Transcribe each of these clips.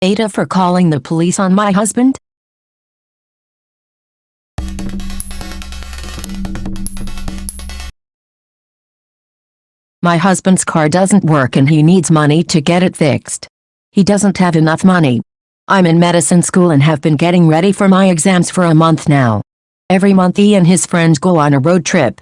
AITA for calling the police on my husband? My husband's car doesn't work and he needs money to get it fixed. He doesn't have enough money. I'm in medicine school and have been getting ready for my exams for a month now. Every month he and his friends go on a road trip.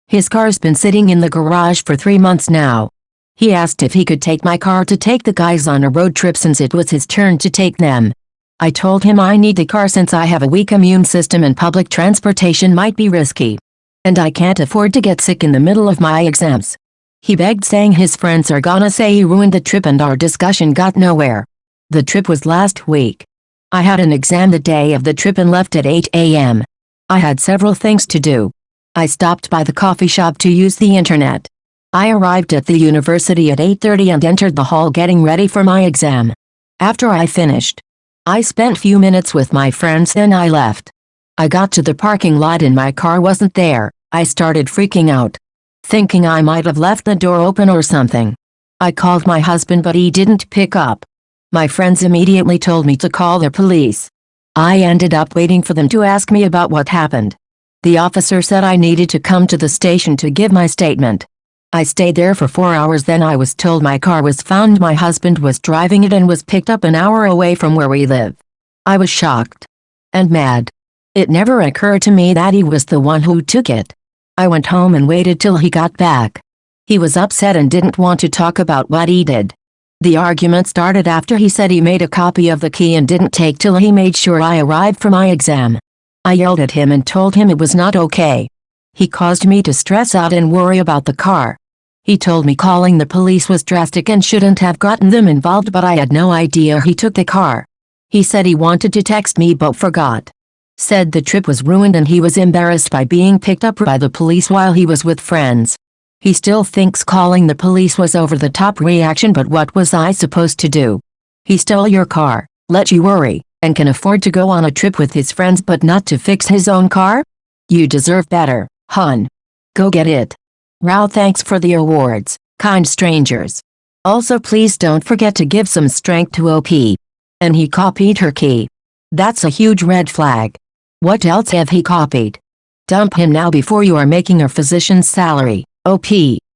His car's been sitting in the garage for 3 months now. He asked if he could take my car to take the guys on a road trip since it was his turn to take them. I told him I need the car since I have a weak immune system and public transportation might be risky. And I can't afford to get sick in the middle of my exams. He begged, saying his friends are gonna say he ruined the trip, and our discussion got nowhere. The trip was last week. I had an exam the day of the trip and left at 8 a.m. I had several things to do. I stopped by the coffee shop to use the internet. I arrived at the university at 8:30 and entered the hall getting ready for my exam. After I finished, I spent few minutes with my friends, then I left. I got to the parking lot and my car wasn't there. I started freaking out, thinking I might have left the door open or something. I called my husband but he didn't pick up. My friends immediately told me to call the police. I ended up waiting for them to ask me about what happened. The officer said I needed to come to the station to give my statement. I stayed there for 4 hours, then I was told my car was found. My husband was driving it and was picked up an hour away from where we live. I was shocked and mad. It never occurred to me that he was the one who took it. I went home and waited till he got back. He was upset and didn't want to talk about what he did. The argument started after he said he made a copy of the key and didn't take till he made sure I arrived for my exam. I yelled at him and told him it was not okay. He caused me to stress out and worry about the car. He told me calling the police was drastic and shouldn't have gotten them involved, but I had no idea he took the car. He said he wanted to text me but forgot. Said the trip was ruined and he was embarrassed by being picked up by the police while he was with friends. He still thinks calling the police was over the top reaction, but what was I supposed to do? He stole your car, let you worry, and can afford to go on a trip with his friends but not to fix his own car? You deserve better, hon. Go get it. Wow, thanks for the awards, kind strangers. Also please don't forget to give some strength to OP. And he copied her key. That's a huge red flag. What else have he copied? Dump him now before you are making a physician's salary, OP,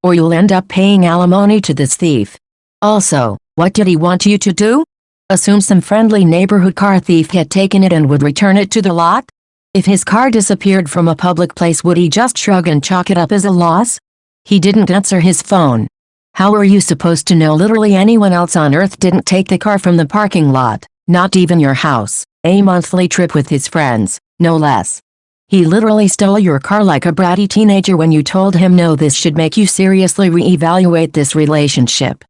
or you'll end up paying alimony to this thief. Also, what did he want you to do? Assume some friendly neighborhood car thief had taken it and would return it to the lot? If his car disappeared from a public place, would he just shrug and chalk it up as a loss? He didn't answer his phone. How are you supposed to know? Literally anyone else on earth didn't take the car from the parking lot, not even your house, a monthly trip with his friends, no less. He literally stole your car like a bratty teenager when you told him no. This should make you seriously reevaluate this relationship.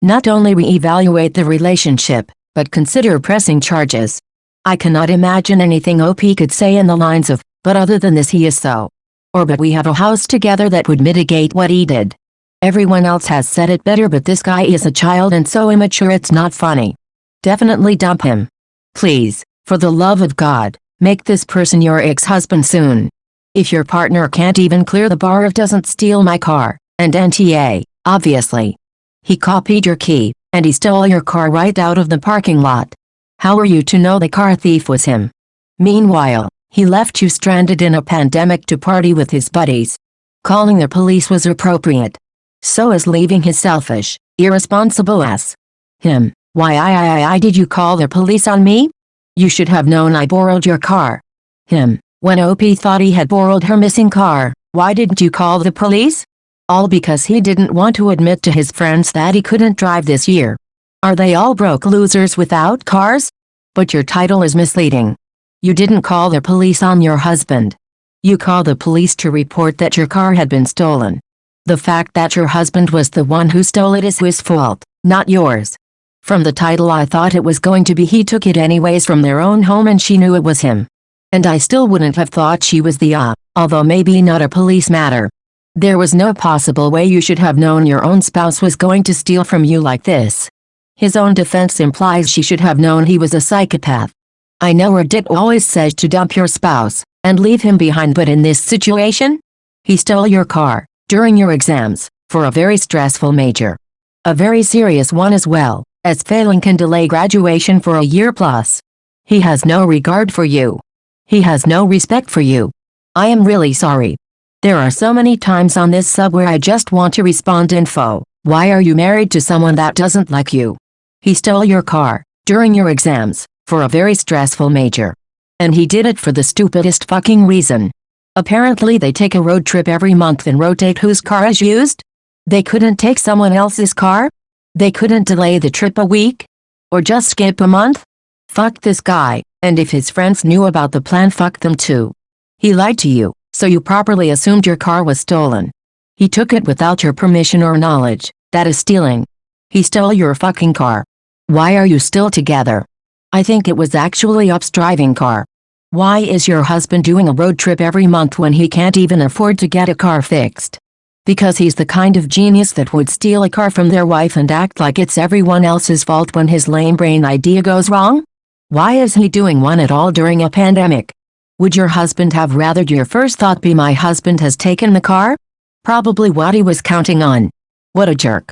Not only reevaluate the relationship, but consider pressing charges. I cannot imagine anything OP could say in the lines of, but other than this he is so. Or but we have a house together that would mitigate what he did. Everyone else has said it better, but this guy is a child and so immature it's not funny. Definitely dump him. Please, for the love of God, make this person your ex-husband soon. If your partner can't even clear the bar of doesn't steal my car, and NTA, obviously. He copied your key, and he stole your car right out of the parking lot. How are you to know the car thief was him? Meanwhile, he left you stranded in a pandemic to party with his buddies. Calling the police was appropriate. So is leaving his selfish, irresponsible ass. Him. Why did you call the police on me? You should have known I borrowed your car. Him. When OP thought he had borrowed her missing car, why didn't you call the police? All because he didn't want to admit to his friends that he couldn't drive this year. Are they all broke losers without cars? But your title is misleading. You didn't call the police on your husband. You called the police to report that your car had been stolen. The fact that your husband was the one who stole it is his fault, not yours. From the title I thought it was going to be he took it anyways from their own home and she knew it was him. And I still wouldn't have thought she was the although maybe not a police matter. There was no possible way you should have known your own spouse was going to steal from you like this. His own defense implies she should have known he was a psychopath. I know Reddit always says to dump your spouse and leave him behind, but in this situation, he stole your car during your exams for a very stressful major. A very serious one as well. as failing can delay graduation for a year plus. He has no regard for you. He has no respect for you. I am really sorry. There are so many times on this sub where I just want to respond info. Why are you married to someone that doesn't like you? He stole your car during your exams for a very stressful major. And he did it for the stupidest fucking reason. Apparently they take a road trip every month and rotate whose car is used. They couldn't take someone else's car? They couldn't delay the trip a week? Or just skip a month? Fuck this guy, and if his friends knew about the plan, fuck them too. He lied to you, so you properly assumed your car was stolen. He took it without your permission or knowledge. That is stealing. He stole your fucking car. Why are you still together? I think it was actually Up's driving car. Why is your husband doing a road trip every month when he can't even afford to get a car fixed? Because he's the kind of genius that would steal a car from their wife and act like it's everyone else's fault when his lame brain idea goes wrong? Why is he doing one at all during a pandemic? Would your husband have rather your first thought be my husband has taken the car? Probably what he was counting on. What a jerk.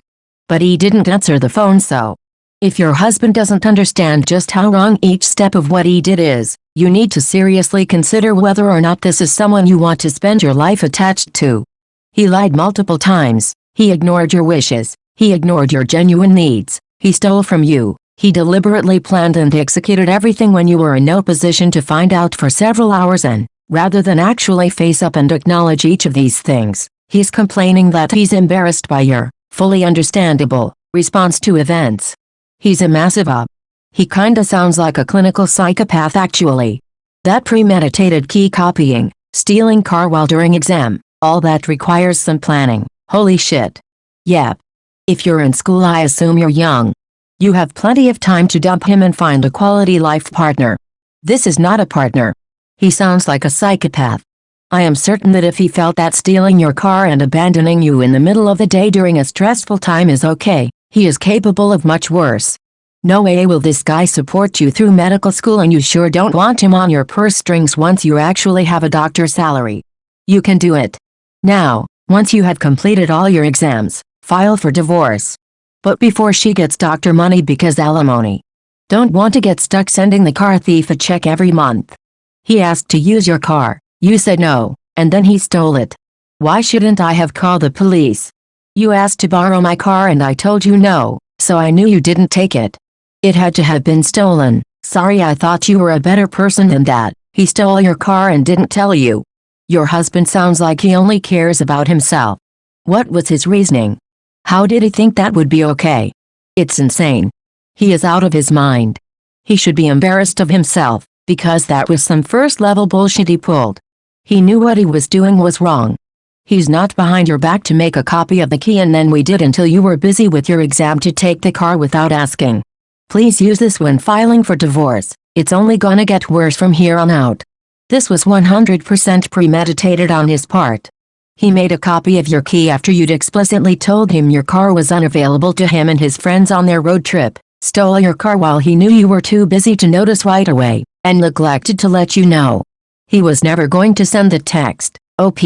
But he didn't answer the phone, so. If your husband doesn't understand just how wrong each step of what he did is, you need to seriously consider whether or not this is someone you want to spend your life attached to. He lied multiple times. He ignored your wishes. He ignored your genuine needs. He stole from you. He deliberately planned and executed everything when you were in no position to find out for several hours, and, rather than actually face up and acknowledge each of these things, he's complaining that he's embarrassed by your, fully understandable, response to events. He's a massive up. He kinda sounds like a clinical psychopath actually. That premeditated key copying, stealing car while during exam, all that requires some planning. Holy shit. Yep. If you're in school, I assume you're young. You have plenty of time to dump him and find a quality life partner. This is not a partner. He sounds like a psychopath. I am certain that if he felt that stealing your car and abandoning you in the middle of the day during a stressful time is okay, he is capable of much worse. No way will this guy support you through medical school, and you sure don't want him on your purse strings once you actually have a doctor's salary. You can do it. Now, once you have completed all your exams, file for divorce. But before she gets doctor money because alimony. Don't want to get stuck sending the car thief a check every month. He asked to use your car, you said no, and then he stole it. Why shouldn't I have called the police? You asked to borrow my car and I told you no, so I knew you didn't take it. It had to have been stolen. Sorry, I thought you were a better person than that. He stole your car and didn't tell you. Your husband sounds like he only cares about himself. What was his reasoning? How did he think that would be okay? It's insane. He is out of his mind. He should be embarrassed of himself, because that was some first-level bullshit he pulled. He knew what he was doing was wrong. He's not behind your back to make a copy of the key and then waited until you were busy with your exam to take the car without asking. Please use this when filing for divorce. It's only gonna get worse from here on out. This was 100% premeditated on his part. He made a copy of your key after you'd explicitly told him your car was unavailable to him and his friends on their road trip, stole your car while he knew you were too busy to notice right away, and neglected to let you know. He was never going to send the text. OP.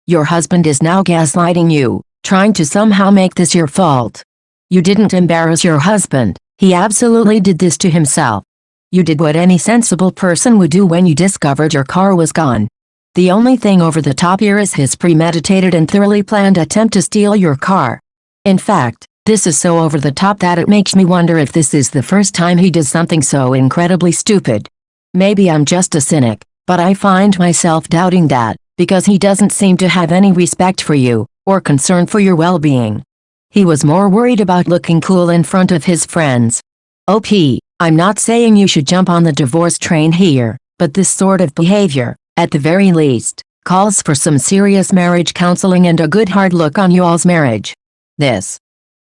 Your husband is now gaslighting you, trying to somehow make this your fault. You didn't embarrass your husband. He absolutely did this to himself. You did what any sensible person would do when you discovered your car was gone. The only thing over the top here is his premeditated and thoroughly planned attempt to steal your car. In fact, this is so over the top that it makes me wonder if this is the first time he does something so incredibly stupid. Maybe I'm just a cynic, but I find myself doubting that, because he doesn't seem to have any respect for you, or concern for your well-being. He was more worried about looking cool in front of his friends. OP, I'm not saying you should jump on the divorce train here, but this sort of behavior, at the very least, calls for some serious marriage counseling and a good hard look on y'all's marriage.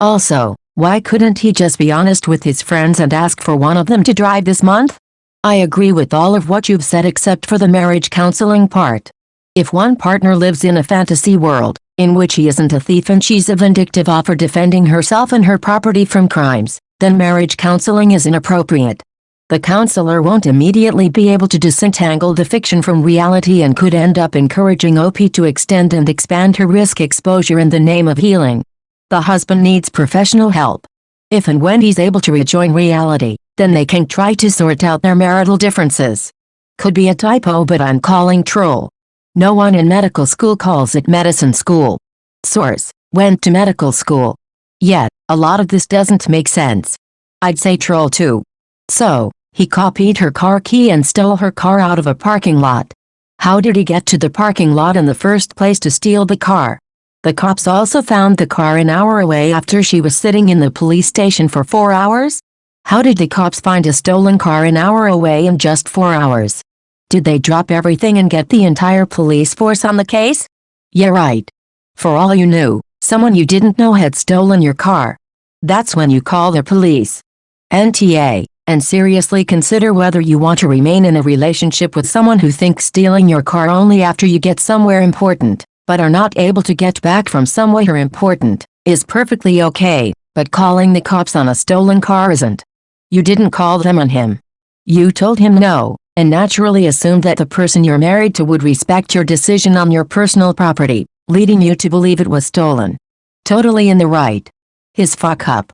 Also, why couldn't he just be honest with his friends and ask for one of them to drive this month? I agree with all of what you've said except for the marriage counseling part. If one partner lives in a fantasy world, in which he isn't a thief and she's a vindictive for defending herself and her property from crimes, then marriage counseling is inappropriate. The counselor won't immediately be able to disentangle the fiction from reality and could end up encouraging OP to extend and expand her risk exposure in the name of healing. The husband needs professional help. If and when he's able to rejoin reality, then they can try to sort out their marital differences. Could be a typo, but I'm calling troll. No one in medical school calls it medicine school. Source: went to medical school. Yet, a lot of this doesn't make sense. I'd say troll too. So, he copied her car key and stole her car out of a parking lot. How did he get to the parking lot in the first place to steal the car? The cops also found the car an hour away after she was sitting in the police station for 4 hours? How did the cops find a stolen car an hour away in just 4 hours? Did they drop everything and get the entire police force on the case? Yeah, right. For all you knew, someone you didn't know had stolen your car. That's when you call the police. NTA, and seriously consider whether you want to remain in a relationship with someone who thinks stealing your car only after you get somewhere important, but are not able to get back from somewhere important, is perfectly okay, but calling the cops on a stolen car isn't. You didn't call them on him. You told him no, and naturally assumed that the person you're married to would respect your decision on your personal property, leading you to believe it was stolen. Totally in the right. His fuck up.